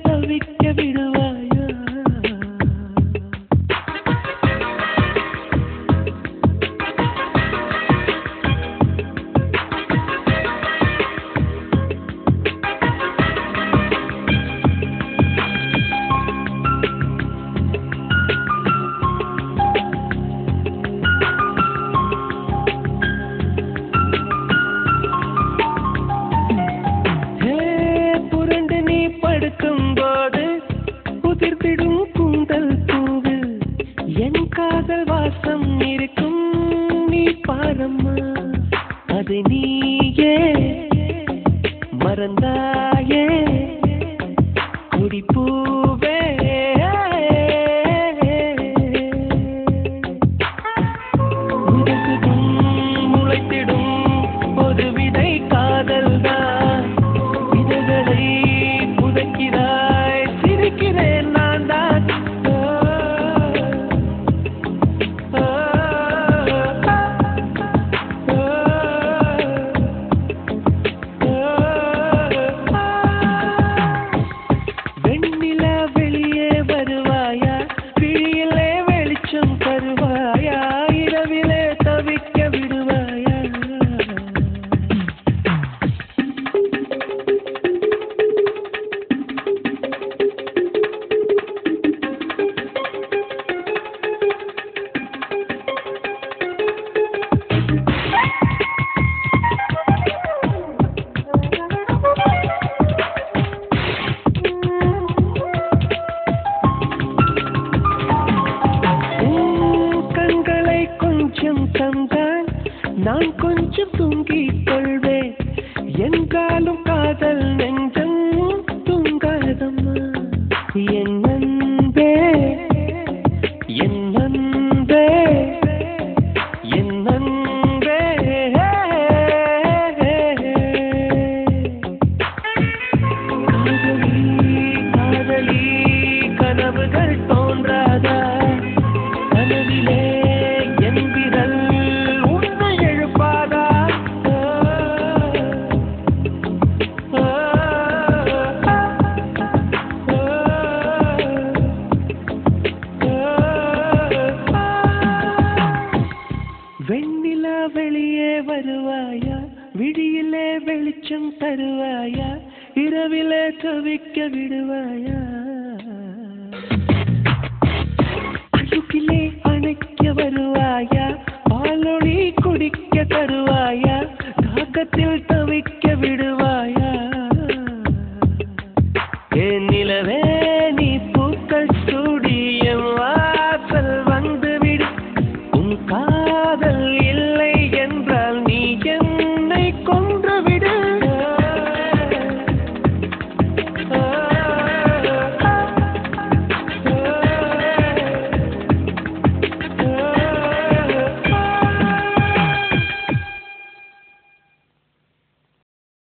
தவிக்க விடுவாயா? படுக்கும்போது உதிர்த்திடும் கூந்தல் பூவில் என் காதல் வாசம் இருக்கும். நீ பாரம்மா, அதை நீயே மறந்தாயே குடிப்பூவே. உதவிடும் முளைத்திடும் ஒரு விதை காதல் தான். விதைகளை புதைக்கிறாய், சிரிக்கிறேன் நான் தான். வெண்ணிலா வெளியே வருவாயா? விழியிலே வெளிச்சம் தருவாயா? இரவிலே தவிக்க விடுவாயா? கொஞ்சம் தந்தால் நான் கொஞ்சம் தூங்கிக் கொள்வேன். என்றாலும் காதல் நெஞ்சம் தூங்காதம்மா. என் அன்பே, என் அன்பே, என் அன்பே. காதலி காதலி கனவுகள் தோன்றாதா? கனவிலே வெண்ணிலா வெளியே வருவாயா? விழியிலே வெளிச்சம் தருவாயா? இரவிலே தவிக்க விடுவாயா?